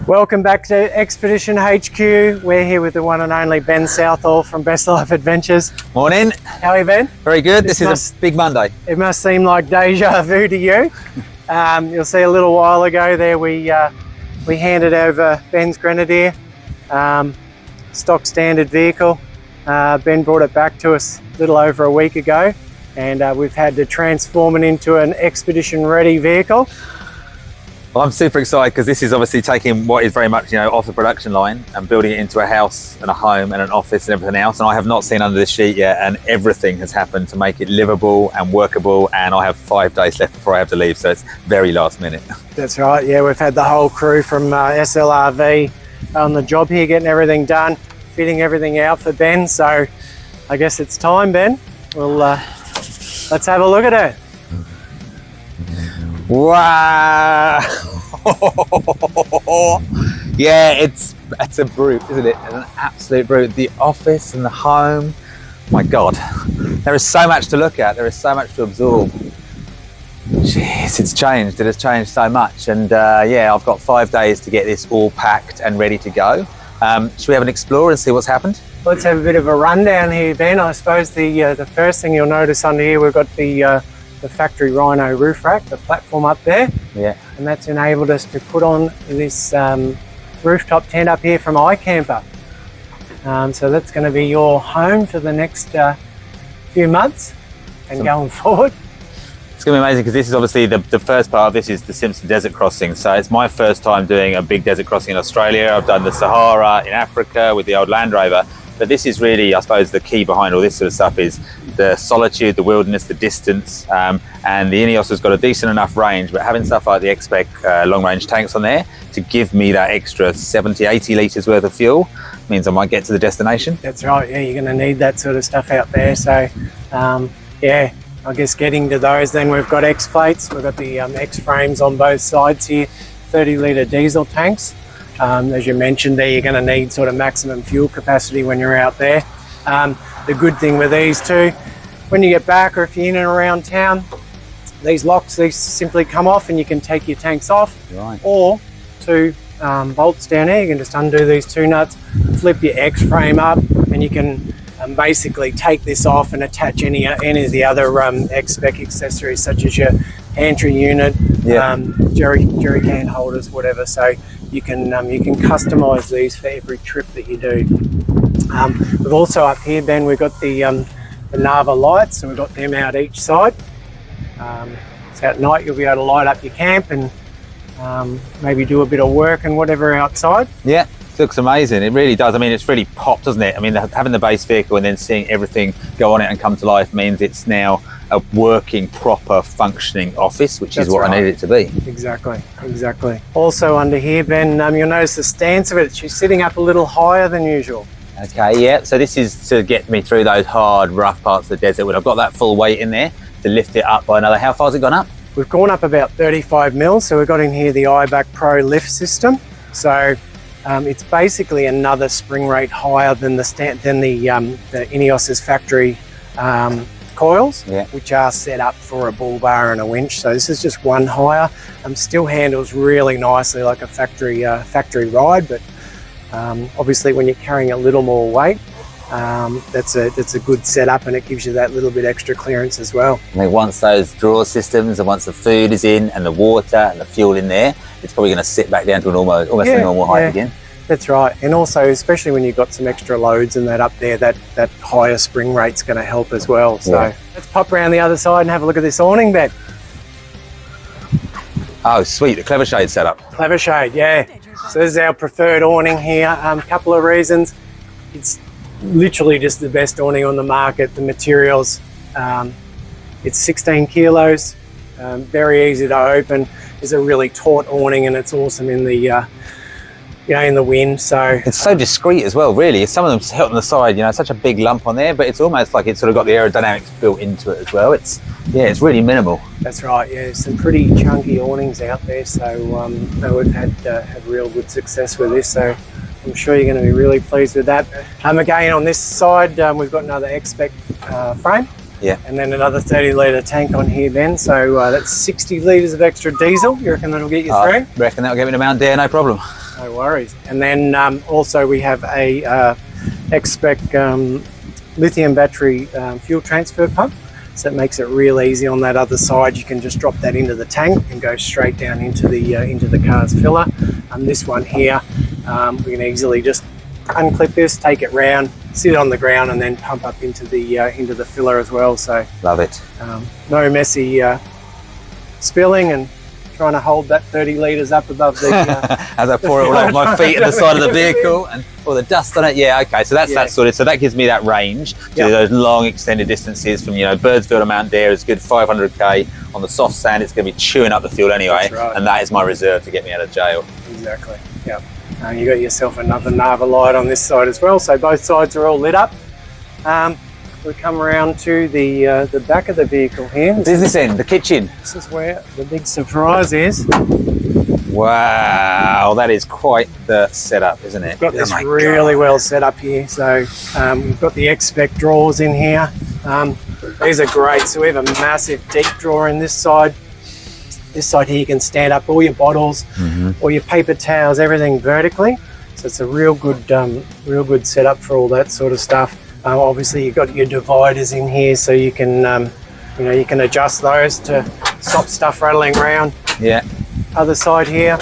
Welcome back to Expedition HQ. We're here with the one and only Ben Southall from Best Life Adventures. Morning. How are you, Ben? Very good. This is a big Monday. It must seem like deja vu to you. You'll see a little while ago there we handed over Ben's Grenadier, stock standard vehicle. Ben brought it back to us a little over a week ago, and we've had to transform it into an expedition ready vehicle. Well, I'm super excited because this is obviously taking what is very much, off the production line and building it into a house and a home and an office and everything else. And I have not seen under this sheet yet, and everything has happened to make it livable and workable. And I have 5 days left before I have to leave, so it's very last minute. That's right. Yeah, we've had the whole crew from SLRV on the job here, getting everything done, fitting everything out for Ben. So I guess it's time, Ben. Well, let's have a look at it. Wow. Yeah, it's a brute, isn't it? It's an absolute brute. The office and the home, my God, there is so much to look at. There is so much to absorb. Jeez, it's changed. It has changed so much. And yeah, I've got 5 days to get this all packed and ready to go. Should we have an explore and see what's happened? Let's have a bit of a rundown here, Ben. I suppose the first thing you'll notice under here, we've got the factory Rhino roof rack, the platform up there. Yeah. And that's enabled us to put on this rooftop tent up here from iCamper. So that's going to be your home for the next few months and going forward. It's going to be amazing because this is obviously the first part of this is the Simpson Desert crossing. So it's my first time doing a big desert crossing in Australia. I've done the Sahara in Africa with the old Land Rover. But this is really, I suppose, the key behind all this sort of stuff is the solitude, the wilderness, the distance, and the Ineos has got a decent enough range, but having stuff like the XSPEC long-range tanks on there to give me that extra 70, 80 litres worth of fuel means I might get to the destination. That's right, yeah, you're going to need that sort of stuff out there. So, yeah, I guess getting to those, then we've got X plates, we've got the X frames on both sides here, 30-litre diesel tanks. As you mentioned there, you're going to need sort of maximum fuel capacity when you're out there. The good thing with these too, when you get back or if you're in and around town, these simply come off and you can take your tanks off. Right. Or two bolts down here, you can just undo these two nuts, flip your X frame up, and you can basically take this off and attach any of the other XSPEC accessories such as your pantry unit, jerry can holders, whatever. So you can customize these for every trip that you do. We've also up here, Ben, we've got the Nava lights, so we've got them out each side. So at night you'll be able to light up your camp and maybe do a bit of work and whatever outside. Yeah, it looks amazing. It really does. I mean, it's really popped, doesn't it? I mean, having the base vehicle and then seeing everything go on it and come to life means it's now a working, proper, functioning office, which is what I needed it to be. Exactly. Also under here, Ben, you'll notice the stance of it. She's sitting up a little higher than usual. Okay, yeah. So this is to get me through those hard, rough parts of the desert when I've got that full weight in there to lift it up by another. How far has it gone up? We've gone up about 35 mils. So we've got in here the iBack Pro lift system. So it's basically another spring rate higher than the Ineos's factory coils, which are set up for a bull bar and a winch. So this is just one higher. Still handles really nicely like a factory ride, but obviously when you're carrying a little more weight, that's a good setup, and it gives you that little bit extra clearance as well. I mean, once those drawer systems and once the food is in and the water and the fuel in there, it's probably going to sit back down to almost a normal height again. That's right, and also especially when you've got some extra loads and that up there, that higher spring rate's going to help as well. So let's pop around the other side and have a look at this awning bed. Oh, sweet, the Clever Shade setup. Clever Shade, yeah. So this is our preferred awning here. Couple of reasons. It's literally just the best awning on the market. The materials, it's 16 kilos, very easy to open. It's a really taut awning and it's awesome in the in the wind. So it's so discreet as well, really. Some of them sit on the side, such a big lump on there, but it's almost like it's sort of got the aerodynamics built into it as well. It's really minimal. That's right. Yeah, some pretty chunky awnings out there. So we've had real good success with this. So I'm sure you're going to be really pleased with that. Again, on this side, we've got another XSPEC frame. Yeah. And then another 30-litre tank on here, Ben. So that's 60 litres of extra diesel. You reckon that'll get you through? I reckon that'll get me to Mount Dare, no problem. No worries. And then also we have a XSPEC lithium battery fuel transfer pump. So it makes it real easy on that other side. You can just drop that into the tank and go straight down into the car's filler. And this one here, we can easily just unclip this, take it round, sit it on the ground, and then pump up into the filler as well. So love it. No messy spilling and trying to hold that 30 litres up above the as I pour it all off my feet at the side of the vehicle and all the dust on it. Yeah, okay, so that's that sorted. So that gives me that range to do those long extended distances from, you know, Birdsville to Mount Dare is good 500k. On the soft sand it's going to be chewing up the fuel anyway. Right. And that is my reserve to get me out of jail. Exactly, yeah. You got yourself another Nava light on this side as well, so both sides are all lit up. We come around to the back of the vehicle here. Business end, the kitchen. This is where the big surprise is. Wow, that is quite the setup, isn't it? We've got this really well set up here. So we've got the XSPEC drawers in here. These are great. So we have a massive deep drawer in this side. This side here you can stand up all your bottles, all your paper towels, everything vertically. So it's a real good setup for all that sort of stuff. Obviously you've got your dividers in here, so you can you can adjust those to stop stuff rattling around. Yeah. Other side here,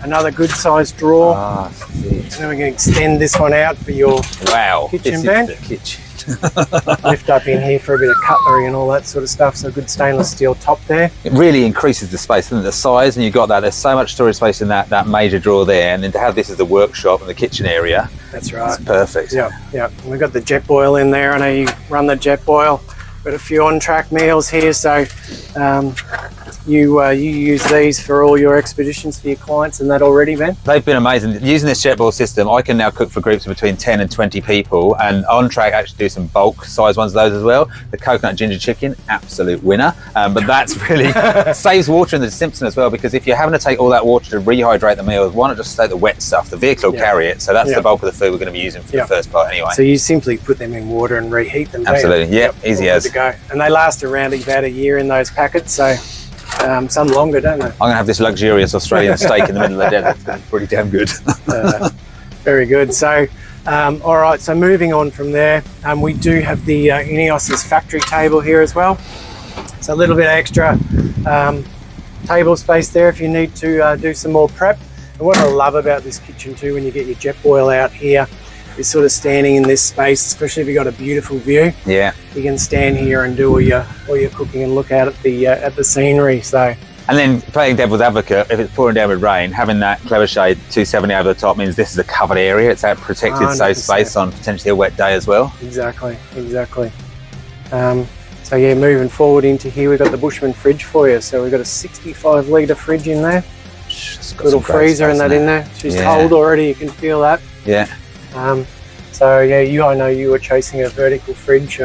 another good sized drawer. And then we can extend this one out for your kitchen bench. This is the kitchen. Lift up in here for a bit of cutlery and all that sort of stuff. So good stainless steel top there. It really increases the space, doesn't it? The size, and you've got that. There's so much storage space in that major drawer there, and then to have this as the workshop and the kitchen area. That's right. It's perfect. Yeah, yeah. We've got the jet boil in there. I know you run the jet boil. Got a few on-track meals here, so you use these for all your expeditions for your clients and that already, Ben? They've been amazing. Using this jet boil system, I can now cook for groups of between 10 and 20 people, and on-track actually do some bulk size ones of those as well. The coconut ginger chicken, absolute winner. But that's really saves water in the Simpson as well, because if you're having to take all that water to rehydrate the meals, why not just take the wet stuff? The vehicle will carry it, so that's the bulk of the food we're going to be using for the first part anyway. So you simply put them in water and reheat them. Absolutely, easy as. To go. And they last around about a year in those packets, so some longer, don't they? I'm going to have this luxurious Australian steak in the middle of the desert. It's going to be pretty damn good. Very good. So, all right, so moving on from there, we do have the Ineos's factory table here as well. So a little bit extra table space there if you need to do some more prep. And what I love about this kitchen too, when you get your jet boil out here, is sort of standing in this space, especially if you've got a beautiful view. Yeah. You can stand here and do all your cooking and look out at the scenery. So. And then playing devil's advocate, if it's pouring down with rain, having that clever shade 270 over the top means this is a covered area. It's that protected 100%. Safe space on potentially a wet day as well. Exactly. So yeah, moving forward into here, we've got the Bushman fridge for you. So we've got a 65 litre fridge in there. Little freezer and that in there. She's cold already, you can feel that. Yeah. So yeah, I know you were chasing a vertical fridge.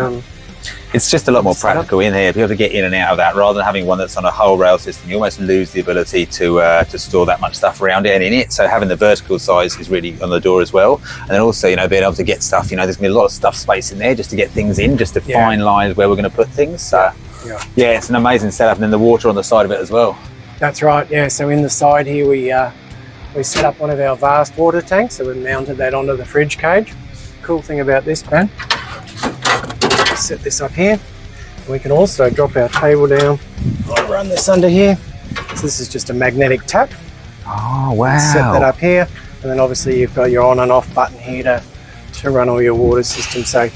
It's just a lot more practical in here. Be able to get in and out of that rather than having one that's on a whole rail system. You almost lose the ability to store that much stuff around it and in it. So having the vertical size is really on the door as well. And then also, being able to get stuff. There's gonna be a lot of stuff space in there just to get things in, just to fine lines where we're going to put things. So yeah, it's an amazing setup. And then the water on the side of it as well. That's right. Yeah. So in the side here, we set up one of our vast water tanks. So we mounted that onto the fridge cage. Cool thing about this, Ben. Set this up here. We can also drop our table down. I'll run this under here. So this is just a magnetic tap. Oh wow! Set that up here, and then obviously you've got your on and off button here to run all your water system. So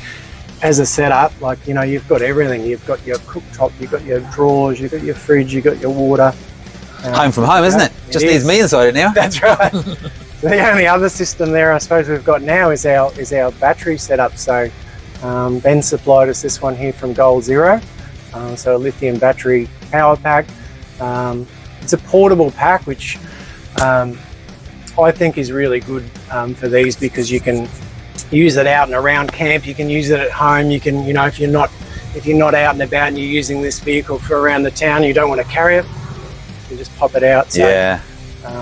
as a setup, you've got everything. You've got your cooktop, you've got your drawers, you've got your fridge, you've got your water. Home from home, isn't it? Just needs me inside it now. That's right. The only other system there, I suppose, we've got now is our battery setup. So Ben supplied us this one here from Goal Zero. So a lithium battery power pack. It's a portable pack, which I think is really good for these, because you can use it out and around camp. You can use it at home. You can, if you're not out and about and you're using this vehicle for around the town, you don't want to carry it, you just pop it out. So,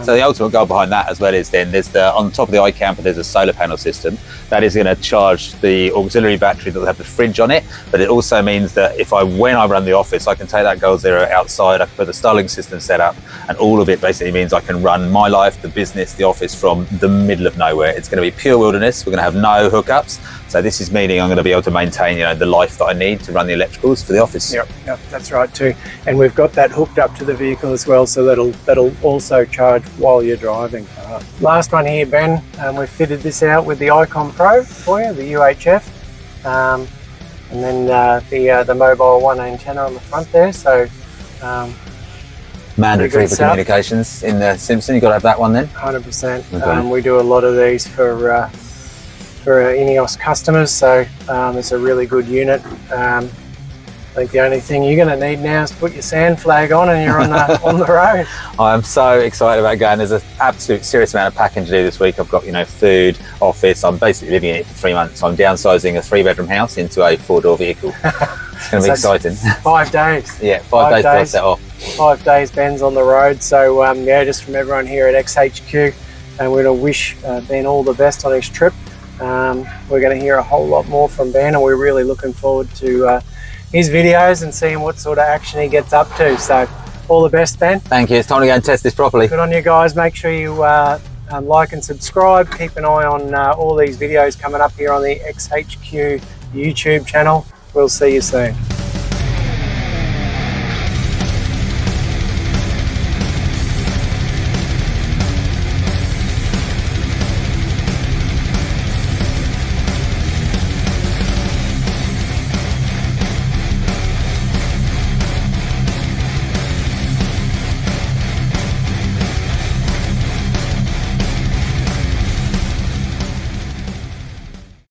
So the ultimate goal behind that as well is then there's on top of the iCamper there's a solar panel system that is going to charge the auxiliary battery that will have the fridge on it, but it also means that when I run the office, I can take that Goal Zero outside, I can put the Starlink system set up, and all of it basically means I can run my life, the business, the office from the middle of nowhere. It's going to be pure wilderness. We're going to have no hookups. So this is meaning I'm going to be able to maintain, the life that I need to run the electricals for the office. Yep, that's right too. And we've got that hooked up to the vehicle as well, so that'll also charge while you're driving. Last one here, Ben. We've fitted this out with the Icon Pro for you, the UHF, and then the mobile one antenna on the front there. So mandatory for communications in the Simpson. You've got to have that one then. 100%. Okay. We do a lot of these for Ineos customers, so it's a really good unit. I think the only thing you're going to need now is to put your sand flag on and you're on the road. I'm so excited about going. There's an absolute serious amount of packing to do this week. I've got, food, office. I'm basically living in it for 3 months. I'm downsizing a 3-bedroom house into a 4-door vehicle. It's going to be exciting. 5 days. Yeah, 5 days to set off. 5 days Ben's on the road. So just from everyone here at XHQ, and we're going to wish Ben all the best on his trip. We're going to hear a whole lot more from Ben, and we're really looking forward to his videos and seeing what sort of action he gets up to. So all the best, Ben. Thank you. It's time to go and test this properly. Good on you guys. Make sure you like and subscribe. Keep an eye on all these videos coming up here on the XHQ YouTube channel. We'll see you soon.